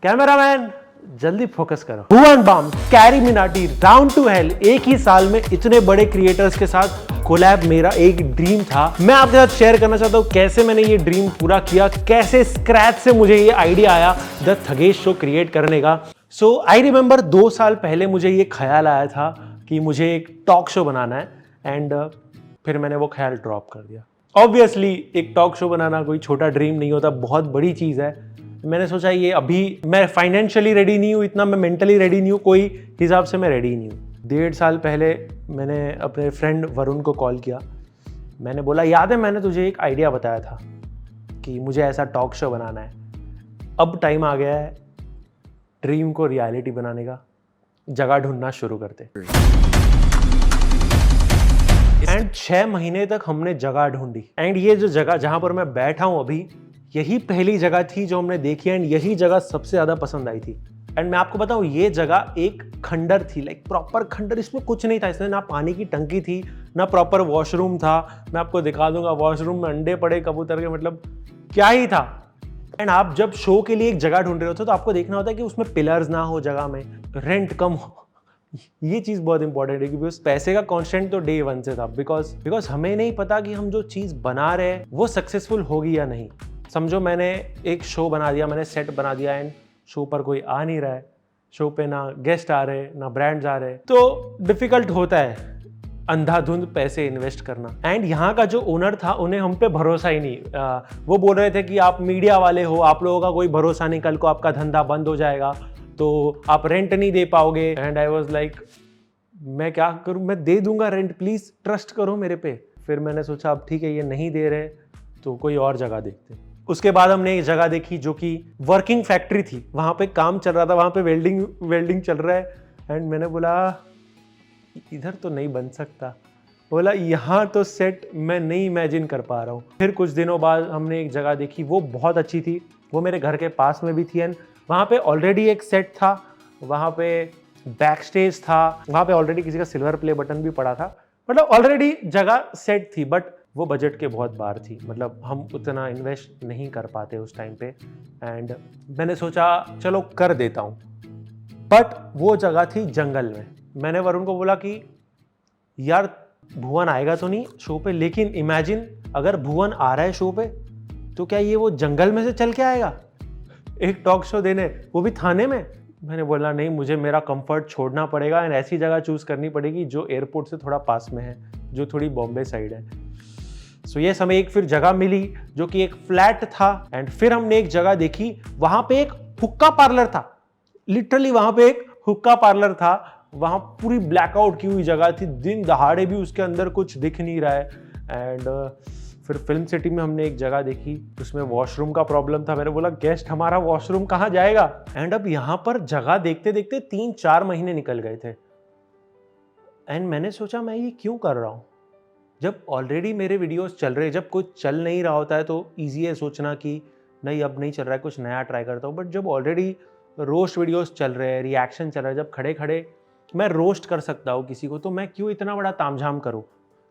Cameraman जल्दी focus करो। Bhuvan Bam, Carry Minati, round to hell, एक ही साल में इतने बड़े क्रिएटर्स के साथ कोलैब मेरा एक ड्रीम था। मैं आपके साथ शेयर करना चाहता हूँ कैसे मैंने ये ड्रीम पूरा किया, कैसे स्क्रैच से मुझे ये आइडिया आया द थगेश शो क्रिएट करने का। सो आई रिमेंबर 2 साल पहले मुझे ये ख्याल आया था कि मुझे एक टॉक शो बनाना है एंड फिर मैंने वो ख्याल ड्रॉप कर दिया। ऑब्वियसली एक टॉक शो बनाना कोई छोटा ड्रीम नहीं होता, बहुत बड़ी चीज़ है। मैंने सोचा ये अभी मैं फाइनेंशियली रेडी नहीं हूँ, इतना मैं मेंटली रेडी नहीं हूँ, कोई हिसाब से मैं रेडी नहीं हूँ। 1.5 साल पहले मैंने अपने फ्रेंड वरुण को कॉल किया। मैंने बोला याद है मैंने तुझे एक आइडिया बताया था कि मुझे ऐसा टॉक शो बनाना है। अब टाइम आ गया है ड्रीम को रियलिटी बनाने का, जगह ढूंढना शुरू करते। एंड 6 महीने तक हमने जगह ढूंढी एंड ये जो जगह जहां पर मैं बैठा हूं अभी, यही पहली जगह थी जो हमने देखी एंड यही जगह सबसे ज्यादा पसंद आई थी। एंड मैं आपको बताऊं ये जगह एक खंडर थी, लाइक प्रॉपर खंडर। इसमें कुछ नहीं था, इसमें ना पानी की टंकी थी ना प्रॉपर वॉशरूम था। मैं आपको दिखा दूंगा वॉशरूम में अंडे पड़े कबूतर के, मतलब क्या ही था। एंड आप जब शो के लिए एक जगह ढूंढ रहे होते तो आपको देखना होता है कि उसमें पिलर्स ना हो, जगह में रेंट कम हो। ये चीज बहुत इंपॉर्टेंट है क्योंकि उस पैसे का कांस्टेंट तो डे 1 से था। बिकॉज हमें नहीं पता कि हम जो चीज बना रहे हैं वो सक्सेसफुल होगी या नहीं। समझो मैंने एक शो बना दिया, मैंने सेट बना दिया एंड शो पर कोई आ नहीं रहा है, शो पे ना गेस्ट आ रहे ना ब्रांड्स आ रहे, तो डिफिकल्ट होता है अंधाधुंध पैसे इन्वेस्ट करना। एंड यहाँ का जो ओनर था उन्हें हम पे भरोसा ही नहीं। वो बोल रहे थे कि आप मीडिया वाले हो, आप लोगों का कोई भरोसा नहीं, कल को आपका धंधा बंद हो जाएगा तो आप रेंट नहीं दे पाओगे। एंड आई वाज लाइक मैं क्या करूं, मैं दे दूंगा रेंट, प्लीज ट्रस्ट करो मेरे पे। फिर मैंने सोचा अब ठीक है ये नहीं दे रहे तो कोई और जगह देखते। उसके बाद हमने एक जगह देखी जो कि वर्किंग फैक्ट्री थी, वहां पे काम चल रहा था, वहां पे वेल्डिंग चल रहा है। एंड मैंने बोला इधर तो नहीं बन सकता, बोला यहाँ तो सेट मैं नहीं इमेजिन कर पा रहा हूँ। फिर कुछ दिनों बाद हमने एक जगह देखी, वो बहुत अच्छी थी, वो मेरे घर के पास में भी थी एंड वहाँ पे ऑलरेडी एक सेट था, वहाँ पे बैक स्टेज था, वहाँ पे ऑलरेडी किसी का सिल्वर प्ले बटन भी पड़ा था, मतलब ऑलरेडी जगह सेट थी। बट वो बजट के बहुत बाहर थी, मतलब हम उतना इन्वेस्ट नहीं कर पाते उस टाइम पे। एंड मैंने सोचा चलो कर देता हूँ। बट वो जगह थी जंगल में। मैंने वरुण को बोला कि यार भुवन आएगा तो नहीं शो पे, लेकिन इमेजिन अगर भुवन आ रहा है शो पे तो क्या ये वो जंगल में से चल के आएगा एक टॉक शो देने, वो भी थाने में। मैंने बोला नहीं, मुझे मेरा कंफर्ट छोड़ना पड़ेगा एंड ऐसी जगह चूज करनी पड़ेगी जो एयरपोर्ट से थोड़ा पास में है, जो थोड़ी बॉम्बे साइड है। सो ये हमें एक फिर जगह मिली जो कि एक फ्लैट था एंड फिर हमने एक जगह देखी, वहां पे एक हुक्का पार्लर था। लिटरली वहां पे एक हुक्का पार्लर था, वहां पूरी ब्लैकआउट की हुई जगह थी, दिन दहाड़े भी उसके अंदर कुछ दिख नहीं रहा है। एंड फिर फिल्म सिटी में हमने एक जगह देखी, उसमें वॉशरूम का प्रॉब्लम था। मैंने बोला गेस्ट हमारा वॉशरूम कहाँ जाएगा। एंड अब यहाँ पर जगह देखते देखते 3-4 महीने निकल गए थे एंड मैंने सोचा मैं ये क्यों कर रहा हूँ जब ऑलरेडी मेरे वीडियोस चल रहे। जब कुछ चल नहीं रहा होता है तो ईजी है सोचना कि नहीं अब नहीं चल रहा है, कुछ नया ट्राई करता हूँ। बट जब ऑलरेडी रोस्ट वीडियोस चल रहे हैं, रिएक्शन चल रहा है, जब खड़े खड़े मैं रोस्ट कर सकता हूँ किसी को, तो मैं क्यों इतना बड़ा तामझाम करूँ।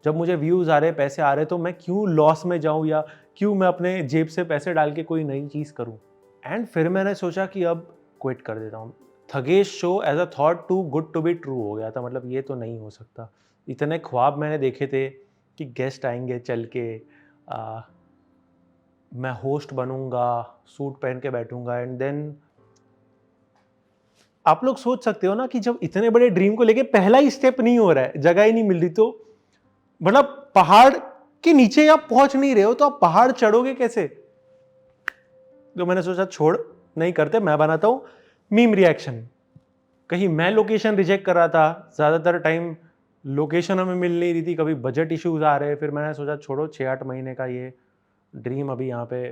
जब मुझे व्यूज़ आ रहे, पैसे आ रहे, तो मैं क्यों लॉस में जाऊँ या क्यों मैं अपने जेब से पैसे डाल के कोई नई चीज़ करूँ। एंड फिर मैंने सोचा कि अब क्विट कर देता हूँ। Thugesh show as a thought too good to be true हो गया था, मतलब ये तो नहीं हो सकता। इतने ख्वाब मैंने देखे थे कि गेस्ट आएंगे चल के, मैं होस्ट बनूंगा, सूट पहन के बैठूंगा एंड देन आप लोग सोच सकते हो ना कि जब इतने बड़े ड्रीम को लेके पहला ही स्टेप नहीं हो रहा है, जगह ही नहीं मिल रही, तो मतलब पहाड़ के नीचे आप पहुंच नहीं रहे हो तो आप पहाड़ चढ़ोगे कैसे। तो मैंने सोचा छोड़, नहीं करते, मैं बनाता हूं मीम रिएक्शन। कहीं मैं लोकेशन रिजेक्ट कर रहा था, ज्यादातर टाइम लोकेशन हमें मिल नहीं रही थी, कभी बजट इश्यूज आ रहे। फिर मैंने सोचा छोड़ो 6-8 महीने का ये ड्रीम अभी यहाँ पे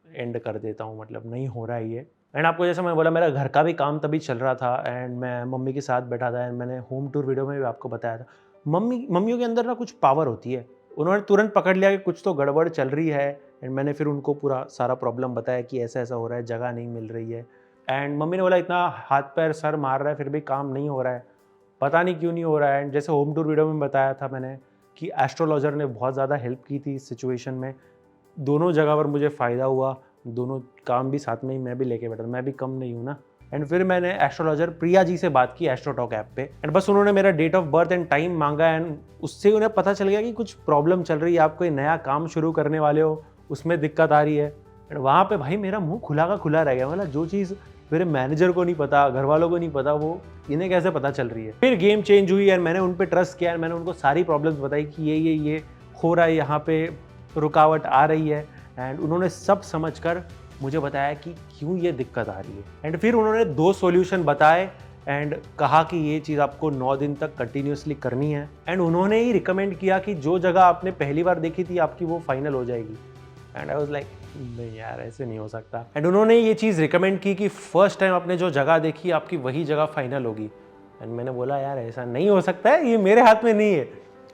एंड कर देता हूँ, मतलब नहीं हो रहा है ये। एंड आपको जैसे मैं बोला मेरा घर का भी काम तभी चल रहा था एंड मैं मम्मी के साथ बैठा था एंड मैंने होम टूर वीडियो में भी आपको बताया था, मम्मियों के अंदर ना कुछ पावर होती है, उन्होंने तुरंत पकड़ लिया कि कुछ तो गड़बड़ चल रही है। एंड मैंने फिर उनको पूरा सारा प्रॉब्लम बताया कि ऐसा ऐसा हो रहा है, जगह नहीं मिल रही है। एंड मम्मी ने बोला इतना हाथ पैर सर मार रहा है फिर भी काम नहीं हो रहा है, पता नहीं क्यों नहीं हो रहा है। एंड जैसे होम टूर वीडियो में बताया था मैंने कि एस्ट्रोलॉजर ने बहुत ज़्यादा हेल्प की थी इस सिचुएशन में, दोनों जगह पर मुझे फ़ायदा हुआ। दोनों काम भी साथ में ही मैं भी लेके बैठा था, मैं भी कम नहीं हूँ ना। एंड फिर मैंने एस्ट्रोलॉजर प्रिया जी से बात की एस्ट्रोटॉक ऐप पे, एंड बस उन्होंने मेरा date of birth and time मांगा, एंड उससे उन्हें पता चल गया कि कुछ प्रॉब्लम चल रही है, आप कोई नया काम शुरू करने वाले हो, उसमें दिक्कत आ रही है। एंड वहाँ पे भाई मेरा मुंह खुला का खुला रह गया, मतलब जो चीज़ मेरे मैनेजर को नहीं पता, घर वालों को नहीं पता, वो इन्हें कैसे पता चल रही है। फिर गेम चेंज हुई एंड मैंने उन पर ट्रस्ट किया, मैंने उनको सारी प्रॉब्लम्स बताई कि ये हो रहा है, यहाँ पे रुकावट आ रही है, एंड उन्होंने सब समझकर मुझे बताया कि क्यों ये दिक्कत आ रही है। एंड फिर उन्होंने 2 सॉल्यूशन बताए एंड कहा कि ये चीज़ आपको 9 दिन तक कंटिन्यूसली करनी है, एंड उन्होंने ही रिकमेंड किया कि जो जगह आपने पहली बार देखी थी आपकी वो फाइनल हो जाएगी। एंड आई वाज लाइक नहीं यार, ऐसे नहीं हो सकता। एंड उन्होंने ये चीज़ रिकमेंड की कि फर्स्ट टाइम आपने जो जगह देखी आपकी वही जगह फाइनल होगी। एंड मैंने बोला यार ऐसा नहीं हो सकता है, ये मेरे हाथ में नहीं है,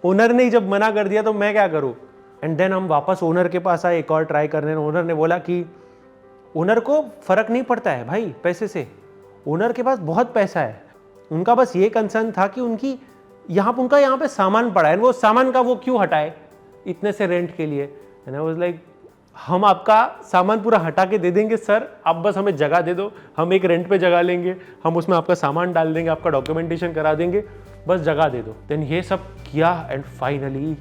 ओनर ने जब मना कर दिया तो मैं क्या करूँ। एंड देन हम वापस ओनर के पास आए एक और ट्राई करने। ओनर ने बोला कि ओनर को फ़र्क नहीं पड़ता है भाई पैसे से, ओनर के पास बहुत पैसा है, उनका बस ये कंसर्न था कि उनका यहाँ पे सामान पड़ा है, वो सामान का वो क्यों हटाए इतने से रेंट के लिए। एंड आई वाज लाइक हम आपका सामान पूरा हटा के दे देंगे सर, आप बस हमें जगह दे दो, हम एक रेंट पे जगह लेंगे, हम उसमें आपका सामान डाल देंगे, आपका डॉक्यूमेंटेशन करा देंगे, बस जगह दे दो। देन ये सब किया एंड फाइनली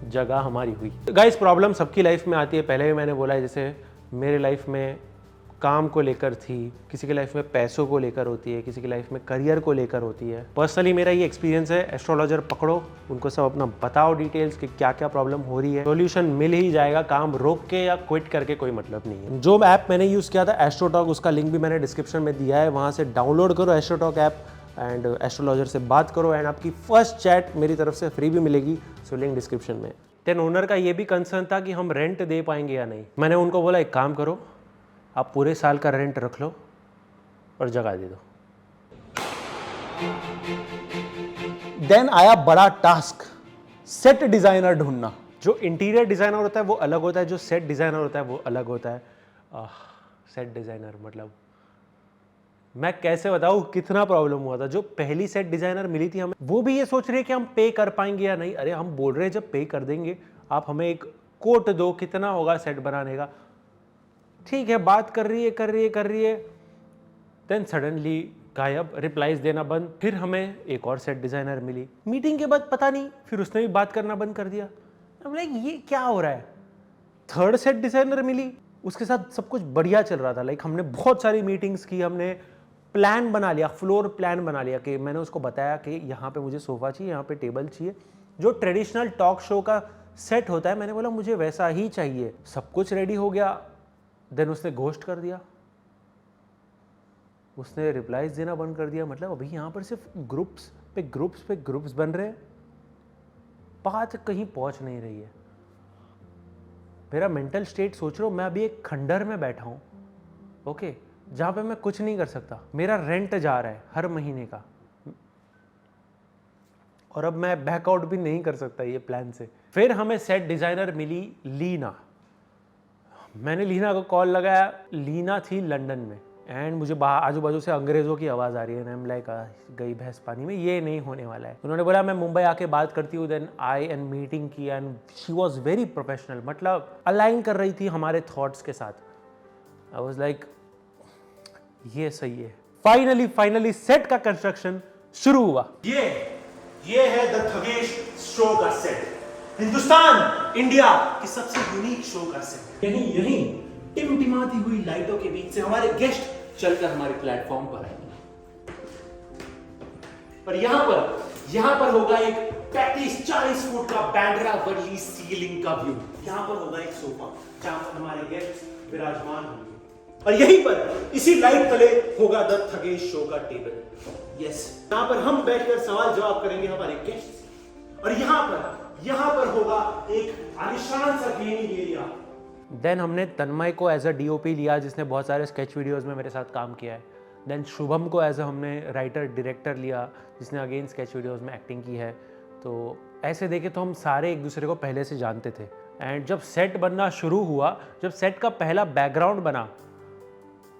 जगह हमारी हुई। गाइस प्रॉब्लम सबकी लाइफ में आती है, पहले भी मैंने बोला है, जैसे मेरे लाइफ में काम को लेकर थी, किसी की लाइफ में पैसों को लेकर होती है, किसी की लाइफ में करियर को लेकर होती है। पर्सनली मेरा ये एक्सपीरियंस है, एस्ट्रोलॉजर पकड़ो, उनको सब अपना बताओ डिटेल्स कि क्या क्या प्रॉब्लम हो रही है, सॉल्यूशन मिल ही जाएगा। काम रोक के या क्विट करके कोई मतलब नहीं है। जो ऐप मैंने यूज़ किया था एस्ट्रोटॉक, उसका लिंक भी मैंने डिस्क्रिप्शन में दिया है, वहाँ से डाउनलोड करो एस्ट्रोटॉक ऐप एंड एस्ट्रोलॉजर से बात करो, एंड आपकी फर्स्ट चैट मेरी तरफ से फ्री भी मिलेगी, सो लिंक डिस्क्रिप्शन में। देन ओनर का ये भी कंसर्न था कि हम रेंट दे पाएंगे या नहीं। मैंने उनको बोला एक काम करो, आप पूरे साल का रेंट रख लो और जगह दे दो। देन आया बड़ा टास्क, सेट डिजाइनर ढूंढना। जो इंटीरियर डिजाइनर होता है वो अलग होता है, जो सेट डिजाइनर होता है वो अलग होता है। सेट डिजाइनर मतलब मैं कैसे बताऊँ कितना प्रॉब्लम हुआ था। जो पहली सेट डिजाइनर मिली थी हमें, वो भी ये सोच रहे हैं कि हम पे कर पाएंगे या नहीं। अरे हम बोल रहे हैं जब पे कर देंगे आप हमें एक कोट दो, कितना होगा सेट बनाने का। ठीक है, बात कर रही है, देन सडनली गायब, रिप्लाईज देना बंद। फिर हमें एक और सेट डिजाइनर मिली, मीटिंग के बाद पता नहीं फिर उसने भी बात करना बंद कर दिया। हम लाइक ये क्या हो रहा है। थर्ड सेट डिजाइनर मिली, उसके साथ सब कुछ बढ़िया चल रहा था, लाइक हमने बहुत सारी मीटिंग्स की, हमने प्लान बना लिया, फ्लोर प्लान बना लिया कि मैंने उसको बताया कि यहाँ पे मुझे सोफा चाहिए, यहाँ पे टेबल चाहिए, जो ट्रेडिशनल टॉक शो का सेट होता है, मैंने बोला मुझे वैसा ही चाहिए। सब कुछ रेडी हो गया, देन उसने घोस्ट कर दिया, उसने रिप्लाईज देना बंद कर दिया। मतलब अभी यहाँ पर सिर्फ ग्रुप्स पे ग्रुप्स बन रहे हैं, बात कहीं पहुँच नहीं रही है। मेरा मेंटल स्टेट सोच रहा हूँ, मैं अभी एक खंडर में बैठा हूँ, ओके, जहाँ पे मैं कुछ नहीं कर सकता। मेरा रेंट जा रहा है हर महीने का, और अब मैं बैकआउट भी नहीं कर सकता ये प्लान से। फिर हमें सेट डिजाइनर मिली लीना। मैंने लीना को कॉल लगाया, लीना थी लंदन में, एंड मुझे आजू बाजू से अंग्रेजों की आवाज़ आ रही है। आई एम लाइक गई भैंस पानी में, ये नहीं होने वाला है। उन्होंने बोला मैं मुंबई आके बात करती हूँ। देन आई एंड मीटिंग की, and she was very professional, मतलब अलाइन कर रही थी हमारे थॉट्स के साथ। आई वॉज लाइक ये सही है। फाइनली सेट का कंस्ट्रक्शन शुरू हुआ। ये है द थगेश शो का सेट, हिंदुस्तान इंडिया की सबसे यूनिक शो का सेट। यहीं टिमटिमाती हुई लाइटों के बीच से हमारे गेस्ट चलकर हमारे प्लेटफॉर्म पर आएंगे। पर यहां पर होगा एक 35-40 फुट का बैंड्रा वर्ली सीलिंग का व्यू। यहां पर होगा एक सोफा जहां पर हमारे गेस्ट विराजमान होंगे, और यहीं पर इसी लाइट तले होगा द थगेश शो का टेबल। यस, यहां पर हम बैठकर सवाल जवाब करेंगे हमारे गेस्ट से, और यहां पर होगा एक आलिशान सा गेमिंग एरिया। देन हमने तन्मय को एज अ डीओपी लिया, जिसने बहुत सारे स्केच वीडियोस में मेरे साथ काम किया है। देन शुभम को एज अ हमने राइटर डायरेक्टर लिया, जिसने अगेन स्केच वीडियोस में एक्टिंग की है। तो ऐसे देखे तो हम सारे एक दूसरे को पहले से जानते थे। एंड जब सेट बनना शुरू हुआ, जब सेट का पहला बैकग्राउंड बना,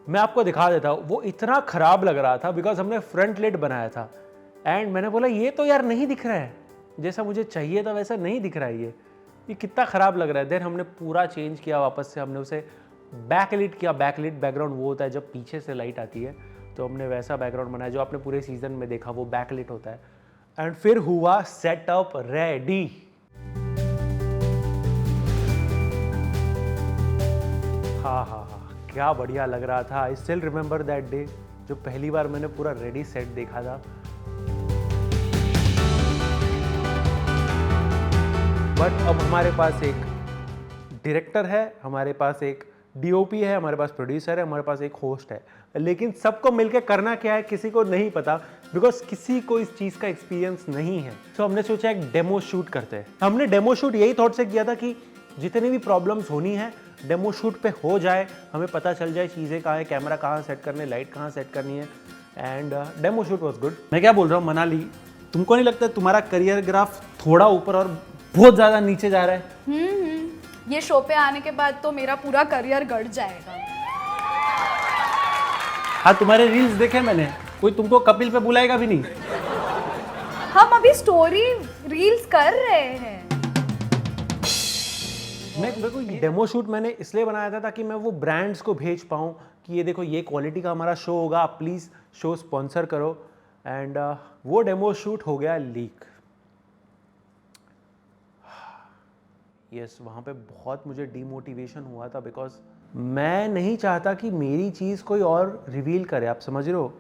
मैं आपको दिखा देता हूँ, वो इतना ख़राब लग रहा था बिकॉज हमने फ्रंट लेट बनाया था। एंड मैंने बोला ये तो यार नहीं दिख रहा है, जैसा मुझे चाहिए था वैसा नहीं दिख रहा है, ये कितना ख़राब लग रहा है। देन हमने पूरा चेंज किया, वापस से हमने उसे बैकलिट किया। बैकलिट बैकग्राउंड वो होता है जब पीछे से लाइट आती है, तो हमने वैसा बैकग्राउंड बनाया जो आपने पूरे सीजन में देखा, वो बैकलिट होता है। एंड फिर हुआ सेटअप रेडी। हाँ, क्या बढ़िया लग रहा था। I still remember that day, जो पहली बार मैंने पूरा रेडी सेट देखा था। बट अब हमारे पास एक डायरेक्टर है, हमारे पास एक डीओपी है, हमारे पास प्रोड्यूसर है, हमारे पास एक होस्ट है, लेकिन सबको मिलकर करना क्या है किसी को नहीं पता, बिकॉज किसी को इस चीज का एक्सपीरियंस नहीं है। तो हमने सोचा एक डेमो शूट करते हैं। हमने डेमो शूट यही थॉट से किया था कि जितनी भी प्रॉब्लम्स होनी है डेमो शूट पे हो जाए, हमें पता चल जाए चीज़ें कहाँ है, कैमरा कहाँ सेट करने, लाइट कहाँ सेट करनी है। And demo shoot was good. मैं क्या बोल रहा हूँ मनाली, तुमको नहीं लगता तुम्हारा करियर ग्राफ थोड़ा ऊपर और बहुत ज़्यादा नीचे जा रहा है? ये शो पे आने के बाद तो मेरा पूरा करियर गड़ जाएगा। हाँ, तुम्हारे रील्स देखे मैंने, कोई तुमको कपिल पे बुलाएगा भी नहीं। हम अभी स्टोरी रील्स कर रहे हैं। मेरे को डेमो शूट मैंने इसलिए बनाया था ताकि मैं वो ब्रांड्स को भेज पाऊँ कि ये देखो ये क्वालिटी का हमारा शो होगा, आप प्लीज़ शो स्पॉन्सर करो। एंड वो डेमो शूट हो गया लीक। यस, वहाँ पे बहुत मुझे डीमोटिवेशन हुआ था, बिकॉज मैं नहीं चाहता कि मेरी चीज़ कोई और रिवील करे। आप समझ रहे हो,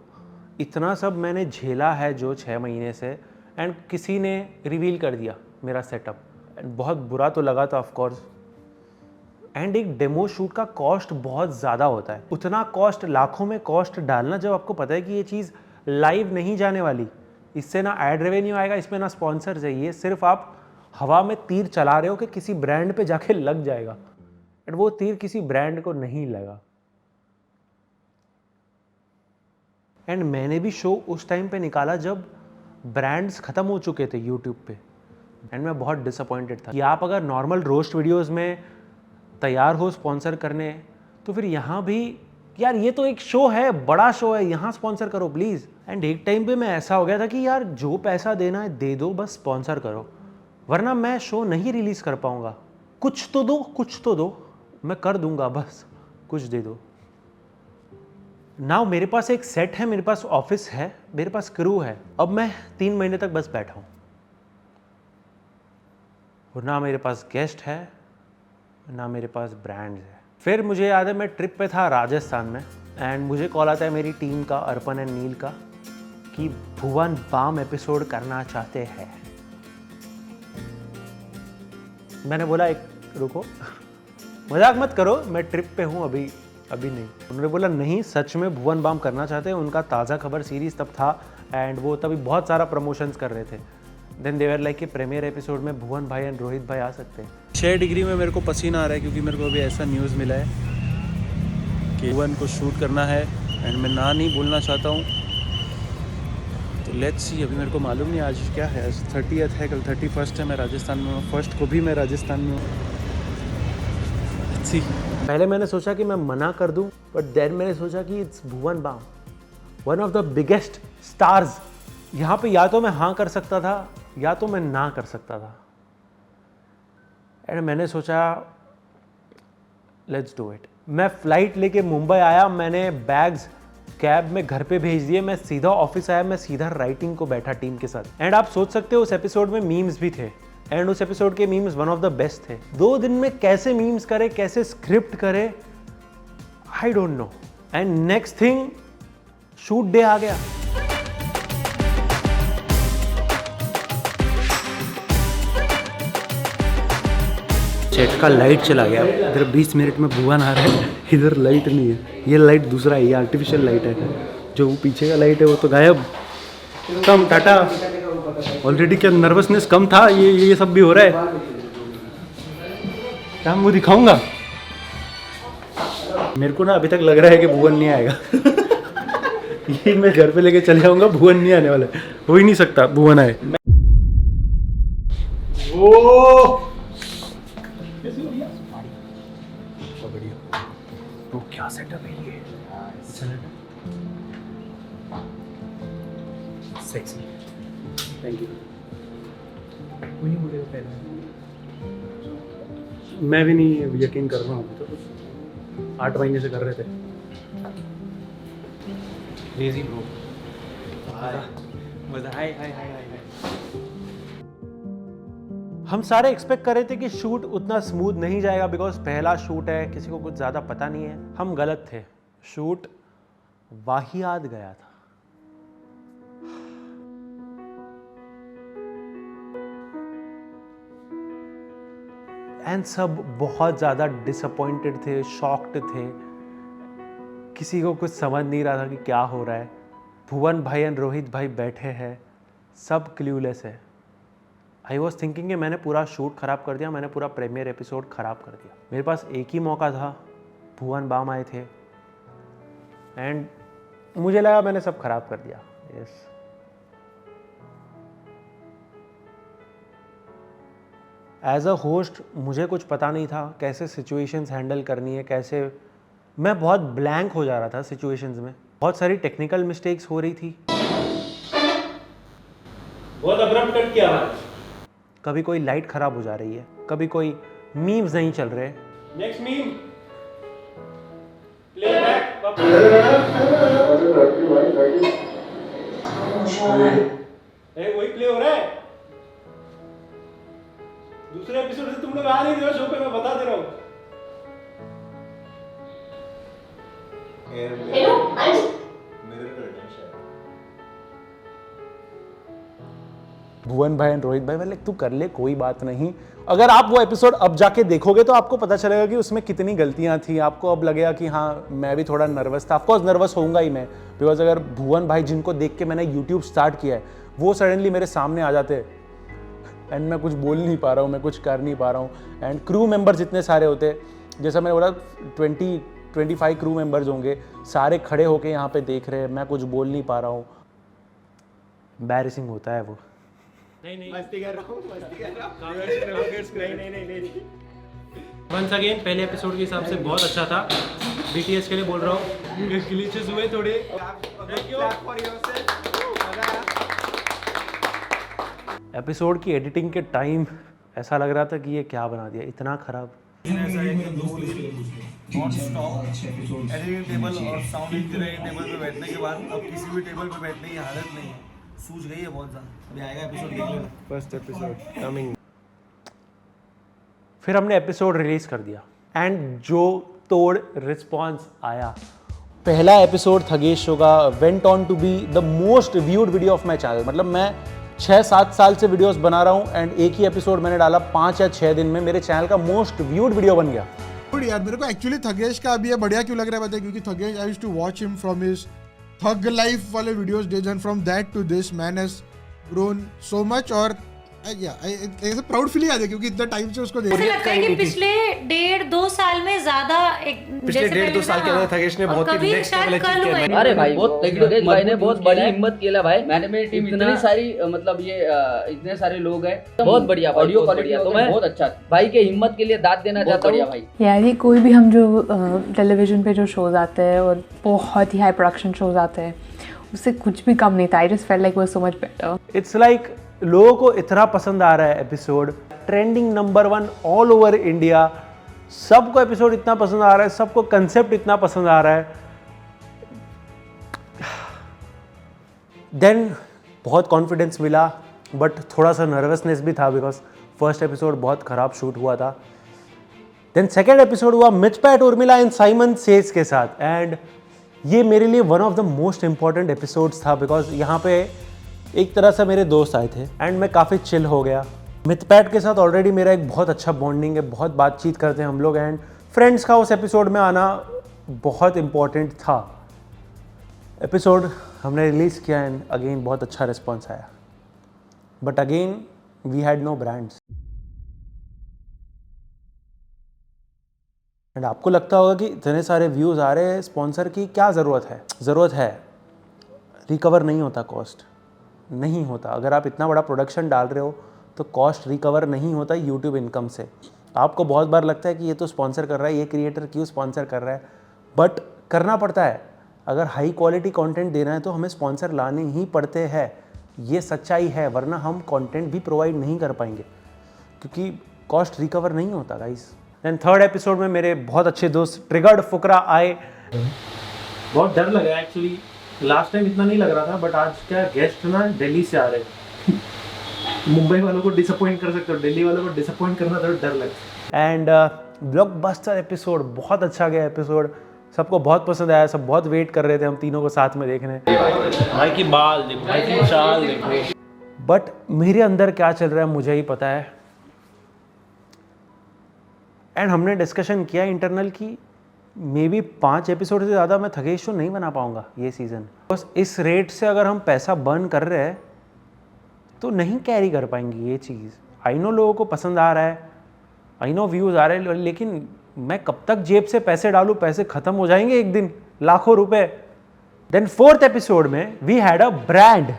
इतना सब मैंने झेला है जो 6 महीने से, एंड किसी ने रिवील कर दिया मेरा सेटअप, एंड बहुत बुरा तो लगा था ऑफकोर्स। एंड एक डेमो शूट का कॉस्ट बहुत ज़्यादा होता है, उतना कॉस्ट, लाखों में कॉस्ट डालना, जब आपको पता है कि ये चीज़ लाइव नहीं जाने वाली, इससे ना एड रेवेन्यू आएगा, इसमें ना स्पॉन्सर है, ये सिर्फ आप हवा में तीर चला रहे हो कि किसी ब्रांड पे जाके लग जाएगा, एंड वो तीर किसी ब्रांड को नहीं लगा। एंड मैंने भी शो उस टाइम पे निकाला जब ब्रांड्स ख़त्म हो चुके थे यूट्यूब पे, एंड मैं बहुत डिसअपॉइंटेड था कि आप अगर नॉर्मल रोस्ट वीडियोस में तैयार हो स्पॉन्सर करने, तो फिर यहाँ भी यार ये तो एक शो है, बड़ा शो है, यहाँ स्पॉन्सर करो प्लीज़। एंड एक टाइम पे मैं ऐसा हो गया था कि यार जो पैसा देना है दे दो, बस स्पॉन्सर करो, वरना मैं शो नहीं रिलीज़ कर पाऊँगा। कुछ तो दो, कुछ तो दो, मैं कर दूंगा, बस कुछ दे दो। नाउ मेरे पास एक सेट है, मेरे पास ऑफिस है, मेरे पास क्रू है। अब मैं 3 महीने तक बस बैठा हूँ, और ना मेरे पास गेस्ट है, ना मेरे पास ब्रांड्स है। फिर मुझे याद है मैं ट्रिप पे था राजस्थान में, एंड मुझे कॉल आता है मेरी टीम का, अर्पण एंड नील का, कि भुवन बाम एपिसोड करना चाहते हैं। मैंने बोला एक रुको, मजाक मत करो, मैं ट्रिप पे हूँ अभी नहीं। उन्होंने बोला नहीं, सच में भुवन बाम करना चाहते हैं। उनका ताज़ा खबर सीरीज़ तब था, एंड वो तभी बहुत सारा प्रमोशंस कर रहे थे। देन देवर लाइक कि प्रीमियर एपिसोड में भुवन भाई एंड रोहित भाई आ सकते हैं। 6 डिग्री में मेरे को पसीना आ रहा है, क्योंकि मेरे को अभी ऐसा न्यूज़ मिला है कि भुवन को शूट करना है, एंड मैं ना नहीं बोलना चाहता हूँ। तो लेट्स सी, अभी मेरे को मालूम नहीं आज क्या है। आज 30th है, कल 31st है। मैं राजस्थान में हूँ, फर्स्ट को भी मैं राजस्थान में हूँ। Let's see. पहले मैंने सोचा कि मैं मना कर दूं, बट देन मैंने सोचा कि it's Bhuvan Bam, one of the biggest stars. यहाँ पे या तो मैं हाँ कर सकता था या तो मैं ना कर सकता था, एंड मैंने सोचा लेट्स डू इट। मैं फ्लाइट लेके मुंबई आया, मैंने बैग्स कैब में घर पे भेज दिए, मैं सीधा ऑफिस आया, मैं सीधा राइटिंग को बैठा टीम के साथ। एंड आप सोच सकते हो उस एपिसोड में मीम्स भी थे, एंड उस एपिसोड के memes one of the best थे। 2 दिन में कैसे मीम्स करे, कैसे स्क्रिप्ट करे, I don't know. And next thing, shoot day आ गया। सेट का लाइट चला गया। इधर 20 मिनट में भुवन आ रहा है, इधर लाइट नहीं है। ये लाइट दूसरा है, ये आर्टिफिशियल लाइट है। जो वो पीछे का लाइट है वो तो गायब। कम टाटा। ऑलरेडी क्या नर्वसनेस कम था, ये सब भी हो रहा है। क्या मैं वो दिखाऊंगा? मेरे को ना अभी तक लग रहा है कि भुवन नहीं आएगा। ये मैं घर पे लेके चले जाऊंगा, भुवन नहीं आने वाला है। हो ही नहीं सकता भुवन आए। वो क्या सेटअप है ये? सेक्सी। Thank you. कोई नहीं बोलेगा पहले। मैं भी नहीं यकीन कर रहा हूँ अभी तो। 8 महीने से कर रहे थे। Lazy bro. मजा हाय हाय हाय हाय। हम सारे एक्सपेक्ट कर रहे थे कि शूट उतना स्मूथ नहीं जाएगा बिकॉज पहला शूट है, किसी को कुछ ज़्यादा पता नहीं है। हम गलत थे, शूट वाहियात गया था। एंड सब बहुत ज़्यादा डिसअपॉइंटेड थे, शॉक्ड थे, किसी को कुछ समझ नहीं रहा था कि क्या हो रहा है। भुवन भाई एंड रोहित भाई बैठे हैं, सब क्ल्यूलेस है। आई वॉज थिंकिंग कि मैंने पूरा शूट ख़राब कर दिया, मैंने पूरा प्रीमियर एपिसोड ख़राब कर दिया। मेरे पास एक ही मौका था, भुवन बाम आए थे एंड मुझे लगा मैंने सब ख़राब कर दिया। यस, एज अ होस्ट मुझे कुछ पता नहीं था कैसे सिचुएशंस हैंडल करनी है, कैसे। मैं बहुत ब्लैंक हो जा रहा था सिचुएशंस में, बहुत सारी टेक्निकल मिस्टेक्स हो रही थी। बहुत अब्रप्ट कट किया भाई। कभी कोई लाइट ख़राब हो जा रही है, कभी कोई मीम्स नहीं चल रहे। Next meme. Play back. वही प्ले हो रहा है। दूसरे एपिसोड से तुम लोग आ नहीं रहे हो शो पे, मैं बता दे रहा हूँ। हेलो हाँ जी। भुवन भाई एंड रोहित भाई बोले तू कर ले, कोई बात नहीं। अगर आप वो एपिसोड अब जाके देखोगे तो आपको पता चलेगा कि उसमें कितनी गलतियां थी। आपको अब लगेगा कि हाँ मैं भी थोड़ा नर्वस था। ऑफकोर्स नर्वस होऊंगा ही मैं, बिकॉज अगर भुवन भाई जिनको देख के मैंने यूट्यूब स्टार्ट किया है वो सडनली मेरे सामने आ जाते एंड मैं कुछ बोल नहीं पा रहा हूँ, मैं कुछ कर नहीं पा रहा हूँ। एंड क्रू मेंबर्स इतने सारे होते, जैसा मैंने बोला 20-25 क्रू मेंबर्स होंगे, सारे खड़े होके यहाँ पे देख रहे हैं, मैं कुछ बोल नहीं पा रहा हूँ। एम्बैरेसिंग होता है वो। नहीं मस्ती कर रहा हूँ, मस्ती कर रहा हूँ। नहीं। वंस अगेन पहले एपिसोड के हिसाब से बहुत अच्छा था। BTS के लिए बोल रहा हूँ, ग्लिचेस हुए थोड़े। एपिसोड की एडिटिंग के टाइम ऐसा लग रहा था कि ये क्या बना दिया, इतना खराब। एडिटिंग टेबल और साउंड इंजीनियरिंग टेबल पे बैठने के बाद अब किसी भी टेबल पे बैठने की हालत नहीं है, सूझ गई है बहुत ज़्यादा। अभी आएगा एपिसोड, देख लेना। First episode coming. फिर हमने एपिसोड रिलीज कर दिया एंड जो तोड़ रिस्पॉन्स आया। पहला एपिसोड थगेश शो का went on to be the most viewed video of my channel. मतलब मैं 6-7 साल से वीडियोस बना रहा हूँ एंड एक ही एपिसोड मैंने डाला 5 या 6 दिन में मेरे चैनल का मोस्ट व्यूड वीडियो बन गया। यार मेरे को एक्चुअली थगेश का अभी ये बढ़िया क्यों लग रहा है पता है, क्योंकि Thugesh I used to watch him from his thug life वाले videos days and from that to this man has grown so much. और ऐसा प्राउड फील आता है क्योंकि इतना टाइम से उसको देख मुझे लगता है कि पिछले 1.5-2 साल में ज्यादा पिछले 1.5-2 साल के अंदर थगेश ने बहुत ही नेक्स्ट लेवल अचीव किया है। अरे भाई बहुत थगेश भाई ने बहुत बड़ी हिम्मत किया भाई। मैंने मेरी टीम इतनी सारी मतलब ये इतने सारे लोग हैं, बहुत बढ़िया ऑडियो क्वालिटी तो मैं बहुत अच्छा भाई के हिम्मत के लिए दाद देना चाहता हूँ भाई। यार ये कोई भी हम जो टेलीविजन पे जो शोज आते हैं और बहुत ही हाई प्रोडक्शन शोज आते हैं उससे कुछ भी कम नहीं था। I just felt like was so much better. It's like लोगों को इतना पसंद आ रहा है episode, trending number 1 all over India. सबको एपिसोड इतना पसंद आ रहा है, सबको कंसेप्ट इतना पसंद आ रहा है। देन बहुत कॉन्फिडेंस मिला बट थोड़ा सा नर्वसनेस भी था बिकॉज फर्स्ट एपिसोड बहुत ख़राब शूट हुआ था। देन सेकेंड एपिसोड हुआ Mythpat Urmila and Simon says के साथ एंड ये मेरे लिए one of the most important episodes था बिकॉज यहाँ पे एक तरह से मेरे दोस्त आए थे एंड मैं काफ़ी चिल हो गया। मिथपैट के साथ ऑलरेडी मेरा एक बहुत अच्छा बॉन्डिंग है, बहुत बातचीत करते हैं हम लोग एंड फ्रेंड्स का उस एपिसोड में आना बहुत इम्पॉर्टेंट था। एपिसोड हमने रिलीज़ किया एंड अगेन बहुत अच्छा रिस्पॉन्स आया but again we had no brands. And आपको लगता होगा कि इतने सारे व्यूज़ आ रहे हैं, स्पॉन्सर की क्या ज़रूरत है? ज़रूरत है, रिकवर नहीं होता, कॉस्ट नहीं होता। अगर आप इतना बड़ा प्रोडक्शन डाल रहे हो तो कॉस्ट रिकवर नहीं होता यूट्यूब इनकम से। आपको बहुत बार लगता है कि ये तो स्पॉन्सर कर रहा है, ये क्रिएटर क्यों स्पॉन्सर कर रहा है, बट करना पड़ता है। अगर हाई क्वालिटी कंटेंट देना है तो हमें स्पॉन्सर लाने ही पड़ते हैं, ये सच्चाई है, वरना हम कंटेंट भी प्रोवाइड नहीं कर पाएंगे क्योंकि कॉस्ट रिकवर नहीं होता गाइस। देन थर्ड एपिसोड में मेरे बहुत अच्छे दोस्त ट्रिगर्ड फुकरा आए। बहुत डर लगा एक्चुअली, लास्ट टाइम इतना नहीं लग रहा था, बट आज क्या गेस्ट ना दिल्ली से आ रहे मुंबई वालों को डिसअपॉइंट कर सकते हो, दिल्ली वालों को डिसअपॉइंट करना थोड़ा डर लगता है। एंड ब्लॉकबस्टर एपिसोड, बहुत अच्छा गया एपिसोड, सबको बहुत पसंद आया, सब बहुत वेट कर रहे थे हम तीनों को साथ में देखने। भाई की बाल देखो, भाई की चाल देखो। बट मेरे अंदर क्या चल रहा है मुझे ही पता है। एंड हमने डिस्कशन किया इंटरनल की मे बी 5 एपिसोड से ज़्यादा मैं थगेश शो नहीं बना पाऊंगा ये सीज़न। बस इस रेट से अगर हम पैसा बर्न कर रहे हैं तो नहीं कैरी कर पाएंगे ये चीज़। आई नो लोगों को पसंद आ रहा है, आई नो व्यूज़ आ रहे हैं, लेकिन मैं कब तक जेब से पैसे डालूं, पैसे ख़त्म हो जाएंगे एक दिन, लाखों रुपए। देन 4th एपिसोड में we had a brand.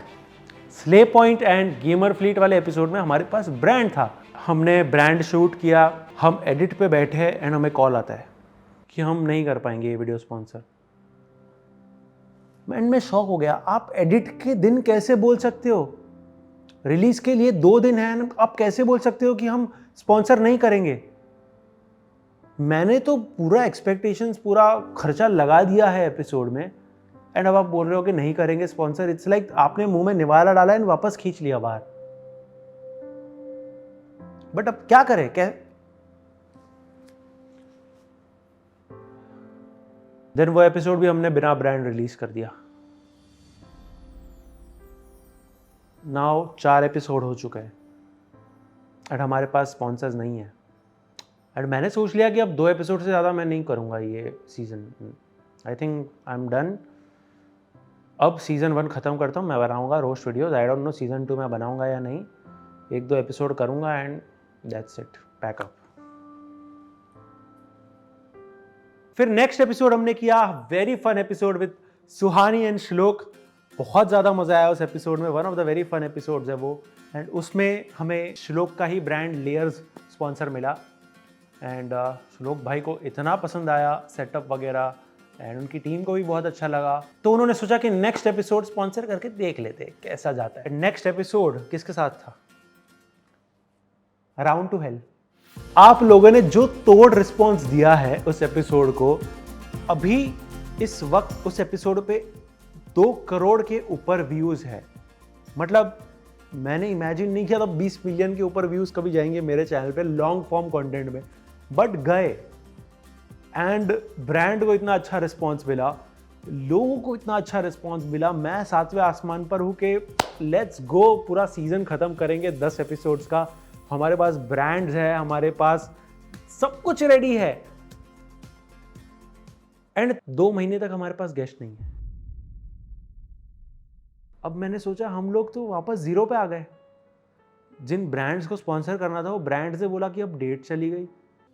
Slay Point and GamerFleet वाले एपिसोड में हमारे पास ब्रांड था, हमने ब्रांड शूट किया, हम एडिट पे बैठे एंड हमें कॉल आता है कि हम नहीं कर पाएंगे ये वीडियो स्पॉन्सर। एंड मैं शॉक हो गया, आप एडिट के दिन कैसे बोल सकते हो, रिलीज के लिए 2 दिन है, आप कैसे बोल सकते हो कि हम स्पॉन्सर नहीं करेंगे। मैंने तो पूरा एक्सपेक्टेशंस, पूरा खर्चा लगा दिया है एपिसोड में, एंड अब आप बोल रहे हो कि नहीं करेंगे स्पॉन्सर। इट्स लाइक आपने मुंह में निवाला डाला एंड वापस खींच लिया बाहर। बट अब क्या करें, क्या देन वो एपिसोड भी हमने बिना ब्रांड रिलीज कर दिया। नाउ 4 एपिसोड हो चुके हैं एंड हमारे पास स्पॉन्सर्स नहीं है। एंड मैंने सोच लिया कि अब 2 एपिसोड से ज़्यादा मैं नहीं करूँगा ये season. I think I am done. अब सीज़न 1 ख़त्म करता हूँ, मैं बनाऊँगा roast videos. I don't know season 2 मैं बनाऊँगा या नहीं, 1-2 एपिसोड करूँगा and that's it, pack up. फिर नेक्स्ट एपिसोड हमने किया very fun episode with Suhani and Shlok. बहुत ज़्यादा मज़ा आया उस एपिसोड में, one of the very fun episodes है वो। एंड उसमें हमें श्लोक का ही ब्रांड लेयर्स स्पॉन्सर मिला एंड श्लोक भाई को इतना पसंद आया सेटअप वगैरह एंड उनकी टीम को भी बहुत अच्छा लगा, तो उन्होंने सोचा कि नेक्स्ट एपिसोड स्पॉन्सर करके देख लेते कैसा जाता है। नेक्स्ट एपिसोड किसके साथ था? Round to hell. आप लोगों ने जो तोड़ रिस्पॉन्स दिया है उस एपिसोड को, अभी इस वक्त उस एपिसोड पे 2 करोड़ के ऊपर व्यूज है। मतलब मैंने इमेजिन नहीं किया था 20 मिलियन के ऊपर व्यूज कभी जाएंगे मेरे चैनल पे लॉन्ग फॉर्म कंटेंट में, बट गए। एंड ब्रांड को इतना अच्छा रिस्पॉन्स मिला, लोगों को इतना अच्छा रिस्पॉन्स मिला, मैं 7वें आसमान पर हूँ कि लेट्स गो, पूरा सीजन खत्म करेंगे 10 एपिसोड्स का। हमारे पास ब्रांड्स है, हमारे पास सब कुछ रेडी है। एंड 2 महीने तक हमारे पास गेस्ट नहीं है। अब मैंने सोचा हम लोग तो वापस 0 पे आ गए। जिन ब्रांड्स को स्पॉन्सर करना था वो ब्रांड से बोला कि अब डेट चली गई।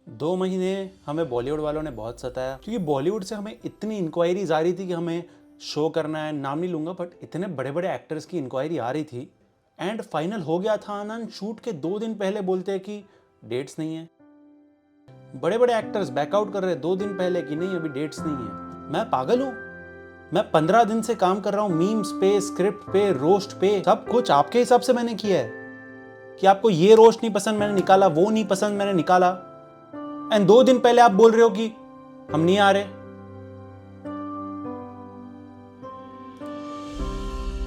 2 महीने हमें बॉलीवुड वालों ने बहुत सताया, क्योंकि बॉलीवुड से हमें इतनी इंक्वायरीज आ रही थी कि हमें शो करना है, नाम नहीं लूंगा, बट इतने बड़े बड़े एक्टर्स की इंक्वायरी आ रही थी। एंड फाइनल हो गया था आनंद, शूट के 2 दिन पहले बोलते हैं कि डेट्स नहीं है। बड़े बड़े एक्टर्स बैकआउट कर रहे 2 दिन पहले कि नहीं अभी डेट्स नहीं है। मैं पागल हूँ? मैं 15 दिन से काम कर रहा हूँ मीम्स पे, स्क्रिप्ट पे, रोस्ट पे, सब कुछ आपके हिसाब से मैंने किया है कि आपको ये रोस्ट नहीं पसंद मैंने निकाला, वो नहीं पसंद मैंने निकाला। एंड 2 दिन पहले आप बोल रहे हो कि हम नहीं आ रहे।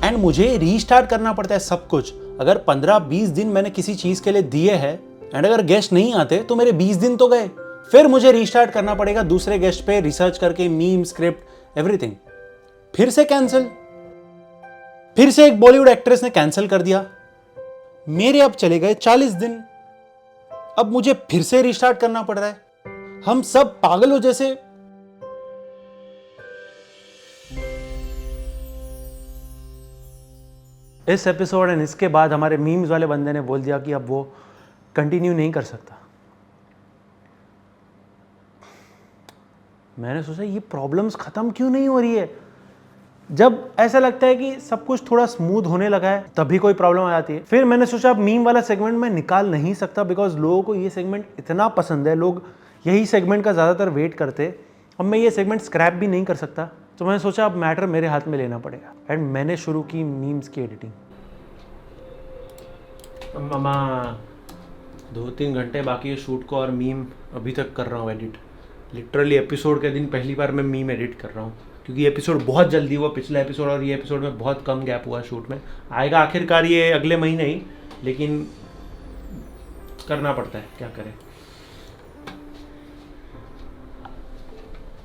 एंड मुझे रीस्टार्ट करना पड़ता है सब कुछ। अगर 15-20 दिन मैंने किसी चीज के लिए दिए हैं एंड अगर गेस्ट नहीं आते तो मेरे 20 दिन तो गए। फिर मुझे रीस्टार्ट करना पड़ेगा दूसरे गेस्ट पे, रिसर्च करके, मीम, स्क्रिप्ट, एवरीथिंग। फिर से कैंसिल। फिर से एक बॉलीवुड एक्ट्रेस ने कैंसिल कर दिया। मेरे अब चले गए 40 दिन। अब मुझे फिर से रीस्टार्ट करना पड़ रहा है। हम सब पागलों जैसे। इस एपिसोड एंड इसके बाद हमारे मीम्स वाले बंदे ने बोल दिया कि अब वो कंटिन्यू नहीं कर सकता। मैंने सोचा ये प्रॉब्लम्स खत्म क्यों नहीं हो रही है? जब ऐसा लगता है कि सब कुछ थोड़ा स्मूथ होने लगा है तभी कोई प्रॉब्लम आ जाती है। फिर मैंने सोचा अब मीम वाला सेगमेंट मैं निकाल नहीं सकता, बिकॉज लोगों को ये सेगमेंट इतना पसंद है, लोग यही सेगमेंट का ज़्यादातर वेट करते। अब मैं ये सेगमेंट स्क्रैप भी नहीं कर सकता, तो मैंने सोचा अब मैटर मेरे हाथ में लेना पड़ेगा। एंड मैंने शुरू की मीम्स की एडिटिंग। मामा 2-3 घंटे बाकी है शूट को और मीम अभी तक कर रहा हूँ एडिट। लिटरली एपिसोड के दिन पहली बार मैं मीम एडिट कर रहा हूँ, क्योंकि एपिसोड बहुत जल्दी हुआ, पिछला एपिसोड और ये एपिसोड में बहुत कम गैप हुआ शूट में। आएगा आखिरकार ये अगले महीने ही, लेकिन करना पड़ता है, क्या करें।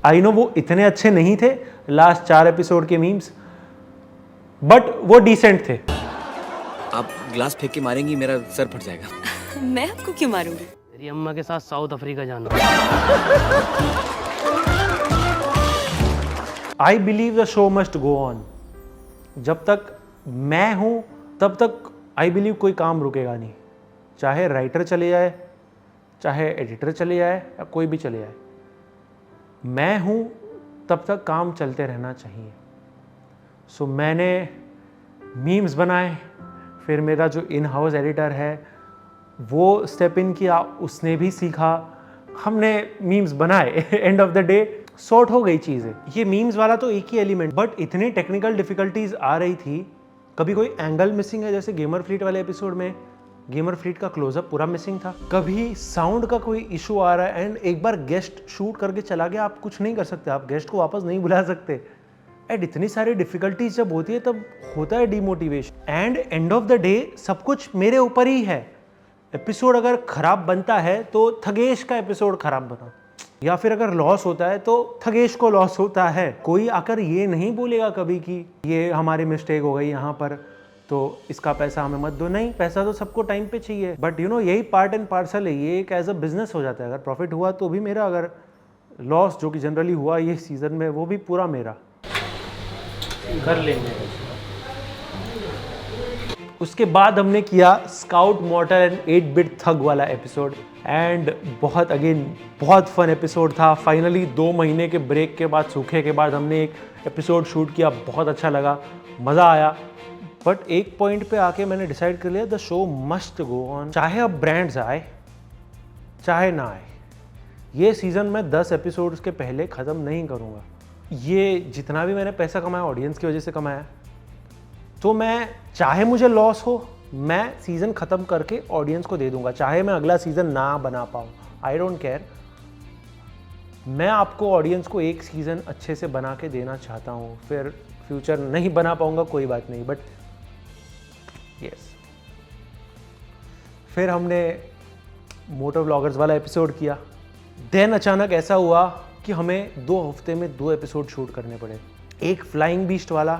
आई नो वो इतने अच्छे नहीं थे लास्ट 4 एपिसोड के मीम्स, बट वो डिसेंट थे। आप ग्लास फेंक के मारेंगी, मेरा सर फट जाएगा। मैं आपको क्यों मारूंगी? तेरी अम्मा के साथ साउथ अफ्रीका जाना। I believe the show must go on. जब तक मैं हूं तब तक आई बिलीव कोई काम रुकेगा नहीं, चाहे राइटर चले जाए, चाहे एडिटर चले जाए, या कोई भी चले जाए। मैं हूं तब तक काम चलते रहना चाहिए। सो मैंने मीम्स बनाए, फिर मेरा जो इन हाउस एडिटर है वो स्टेप इन किया, उसने भी सीखा, हमने मीम्स बनाए। End of the day sort हो गई चीज़ें। ये मीम्स वाला तो एक ही एलिमेंट, बट इतनी टेक्निकल डिफिकल्टीज आ रही थी। कभी कोई एंगल मिसिंग है, जैसे गेमर फ्लीट वाले एपिसोड में गेमर फ्लीट का क्लोजअप पूरा मिसिंग था। कभी साउंड का कोई इशू आ रहा है, एंड एक बार गेस्ट शूट करके चला गया, आप कुछ नहीं कर सकते, आप गेस्ट को वापस नहीं बुला सकते। एंड इतनी सारी डिफिकल्टीज जब होती है तब होता है demotivation. And end of the day सब कुछ मेरे ऊपर ही है। एपिसोड अगर खराब बनता है तो थगेश का एपिसोड खराब बना, या फिर अगर लॉस होता है तो थगेश को लॉस होता है। कोई आकर ये नहीं बोलेगा कभी कि ये हमारी मिस्टेक हो गई यहाँ पर, तो इसका पैसा हमें मत दो। नहीं, पैसा तो सबको टाइम पे चाहिए, बट यू नो यही पार्ट एंड पार्सल है। ये एक एज अ बिजनेस हो जाता है। अगर प्रॉफिट हुआ तो भी मेरा, अगर लॉस जो कि जनरली हुआ ये सीजन में वो भी पूरा मेरा। कर लेंगे। उसके बाद हमने किया स्काउट मॉर्टर एंड 8-बिट थग वाला एपिसोड, एंड बहुत फन एपिसोड था। फाइनली 2 महीने के ब्रेक के बाद, सूखे के बाद हमने एक एपिसोड शूट किया, बहुत अच्छा लगा, मज़ा आया। बट एक पॉइंट पे आके मैंने डिसाइड कर लिया the show must go on, चाहे अब ब्रांड्स आए चाहे ना आए। ये सीज़न मैं 10 एपिसोड्स के पहले ख़त्म नहीं करूँगा। ये जितना भी मैंने पैसा कमाया ऑडियंस की वजह से कमाया, तो मैं चाहे मुझे लॉस हो, मैं सीज़न ख़त्म करके ऑडियंस को दे दूंगा, चाहे मैं अगला सीज़न ना बना पाऊँ, आई डोंट केयर। मैं आपको ऑडियंस को एक सीज़न अच्छे से बना के देना चाहता हूँ। फिर फ्यूचर नहीं बना पाऊँगा कोई बात नहीं, बट यस। फिर हमने मोटो व्लॉगर्स वाला एपिसोड किया। देन अचानक ऐसा हुआ कि हमें 2 हफ्ते में 2 एपिसोड शूट करने पड़े। एक फ्लाइंग बीस्ट वाला,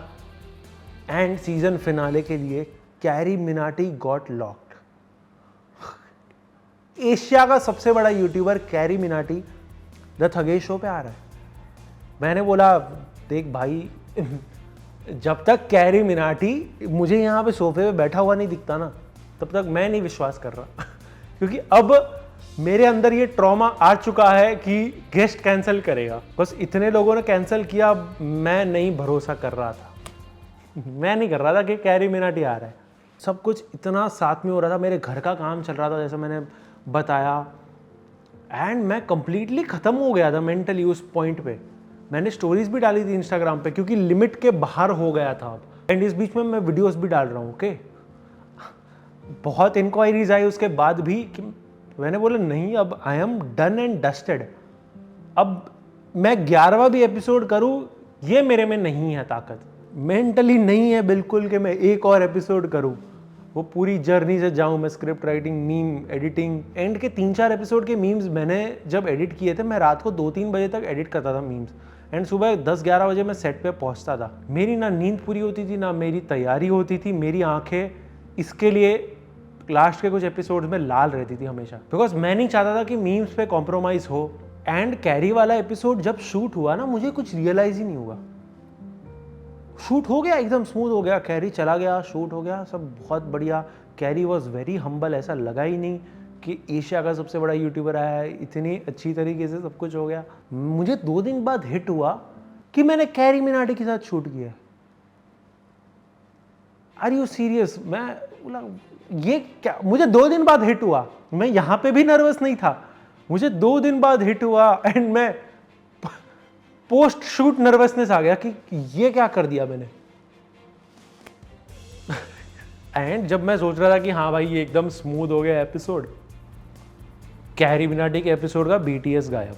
एंड सीजन फिनाले के लिए carry Minati got locked. Asia का सबसे बड़ा YouTuber carry Minati the Thugesh show पे आ रहा है। मैंने बोला देख भाई, जब तक कैरी मिनाटी मुझे यहाँ पे सोफे पे बैठा हुआ नहीं दिखता ना, तब तक मैं नहीं विश्वास कर रहा। क्योंकि अब मेरे अंदर ये ट्रॉमा आ चुका है कि गेस्ट कैंसिल करेगा। बस इतने लोगों ने कैंसिल किया, मैं नहीं भरोसा कर रहा था। मैं नहीं कर रहा था कि कैरी मिनाटी आ रहा है। सब कुछ इतना साथ में हो रहा था, मेरे घर का काम चल रहा था जैसे मैंने बताया, एंड मैं कंप्लीटली ख़त्म हो गया था मेंटली उस पॉइंट पे। मैंने स्टोरीज भी डाली थी इंस्टाग्राम पे, क्योंकि लिमिट के बाहर हो गया था अब। एंड इस बीच में मैं वीडियोस भी डाल रहा हूँ। ओके, बहुत इंक्वायरीज आई उसके बाद भी कि मैंने बोला नहीं, अब आई एम डन एंड डस्टेड। अब मैं 11वां भी एपिसोड करूँ, ये मेरे में नहीं है ताकत, मेंटली नहीं है बिल्कुल कि मैं एक और एपिसोड करूं। वो पूरी जर्नी से जाऊं मैं, script writing, meme editing. And के 3-4 एपिसोड के मीम्स मैंने जब एडिट किए थे, मैं रात को 2-3 बजे तक एडिट करता था मीम्स, एंड सुबह 10-11 बजे मैं सेट पे पहुंचता था। मेरी ना नींद पूरी होती थी, ना मेरी तैयारी होती थी। मेरी आंखें इसके लिए लास्ट के कुछ एपिसोड में लाल रहती थी हमेशा, बिकॉज मैं नहीं चाहता था कि मीम्स पे कॉम्प्रोमाइज़ हो। एंड कैरी वाला एपिसोड जब शूट हुआ ना, मुझे कुछ रियलाइज ही नहीं हुआ। शूट हो गया, एकदम स्मूथ हो गया, कैरी चला गया, शूट हो गया, सब बहुत बढ़िया। कैरी वॉज वेरी हम्बल, ऐसा लगा ही नहीं कि एशिया का सबसे बड़ा यूट्यूबर आया है। इतनी अच्छी तरीके से सब कुछ हो गया। मुझे 2 दिन बाद हिट हुआ कि मैंने कैरी मिनाटी के साथ शूट किया। Are you serious? मैं बोला ये क्या? मुझे 2 दिन बाद हिट हुआ। मैं यहाँ पे भी नर्वस नहीं था, मुझे 2 दिन बाद हिट हुआ, एंड मैं पोस्ट शूट नर्वसनेस आ गया कि ये क्या कर दिया मैंने। एंड जब मैं सोच रहा था कि हाँ भाई ये एकदम स्मूथ हो गया एपिसोड, कैरी मिनाटी के एपिसोड का BTS गायब।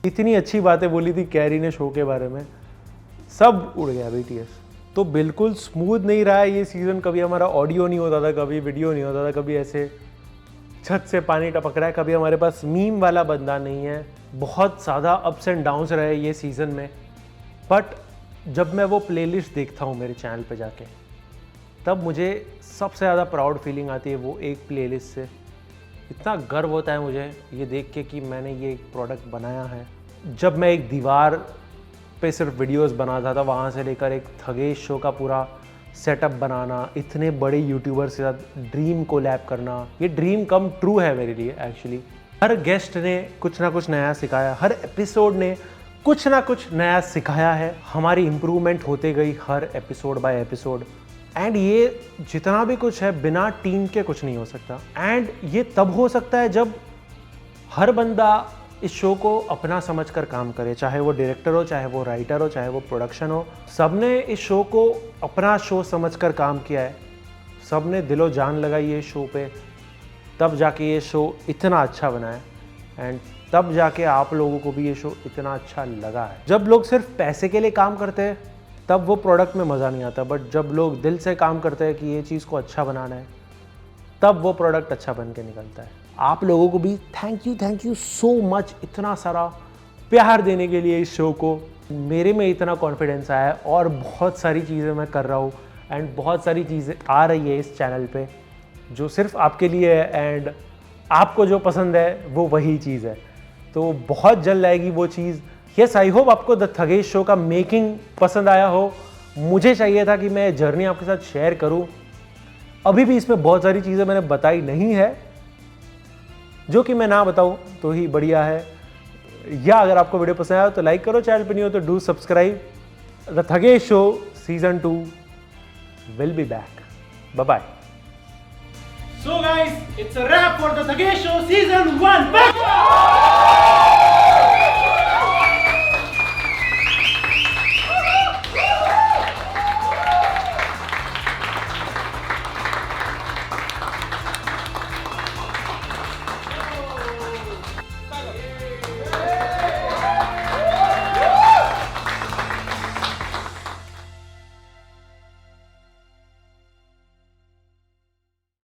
इतनी अच्छी बातें बोली थी कैरी ने शो के बारे में, सब उड़ गया BTS। तो बिल्कुल स्मूथ नहीं रहा है ये सीज़न। कभी हमारा ऑडियो नहीं होता था, कभी वीडियो नहीं होता था, कभी ऐसे छत से पानी टपक रहा है, कभी हमारे पास मीम वाला बंदा नहीं है। बहुत ज़्यादा अप्स एंड डाउन्स रहे ये सीज़न में। बट जब मैं वो प्लेलिस्ट देखता हूँ मेरे चैनल पे जाके, तब मुझे सबसे ज़्यादा प्राउड फीलिंग आती है वो एक प्लेलिस्ट से। इतना गर्व होता है मुझे ये देख के कि मैंने ये एक प्रोडक्ट बनाया है। जब मैं एक दीवार पे सिर्फ वीडियोस बनाता था, वहाँ से लेकर एक थगेश शो का पूरा सेटअप बनाना, इतने बड़े यूट्यूबर्स के साथ ड्रीम कोलैब करना, ये ड्रीम कम ट्रू है मेरे लिए एक्चुअली। हर गेस्ट ने कुछ ना कुछ नया सिखाया, हर एपिसोड ने कुछ ना कुछ नया सिखाया है। हमारी इम्प्रूवमेंट होते गई हर एपिसोड बाय एपिसोड। एंड ये जितना भी कुछ है बिना टीम के कुछ नहीं हो सकता। एंड ये तब हो सकता है जब हर बंदा इस शो को अपना समझकर काम करे, चाहे वो डायरेक्टर हो, चाहे वो राइटर हो, चाहे वो प्रोडक्शन हो। सबने इस शो को अपना शो समझकर काम किया है, सबने दिलो जान लगाई है शो पे, तब जाके ये शो इतना अच्छा बना है। एंड तब जाके आप लोगों को भी ये शो इतना अच्छा लगा है। जब लोग सिर्फ पैसे के लिए काम करते हैं तब वो प्रोडक्ट में मज़ा नहीं आता, बट जब लोग दिल से काम करते हैं कि ये चीज़ को अच्छा बनाना है, तब वो प्रोडक्ट अच्छा बन के निकलता है। आप लोगों को भी थैंक यू सो मच इतना सारा प्यार देने के लिए इस शो को। मेरे में इतना कॉन्फिडेंस आया है और बहुत सारी चीज़ें मैं कर रहा हूँ एंड बहुत सारी चीज़ें आ रही है इस चैनल पे जो सिर्फ आपके लिए है। एंड आपको जो पसंद है वो वही चीज़ है, तो बहुत जल्द आएगी वो चीज़। यस, आई होप आपको द थगेश शो का मेकिंग पसंद आया हो। मुझे चाहिए था कि मैं जर्नी आपके साथ शेयर करूं। अभी भी इसमें बहुत सारी चीज़ें मैंने बताई नहीं है, जो कि मैं ना बताऊं तो ही बढ़िया है। या अगर आपको वीडियो पसंद आया तो लाइक करो, चैनल पे नहीं हो तो do subscribe. The Thugesh show season 2 will be back. Bye bye. So guys, it's a wrap for the Thagesh Show Season 1. Back!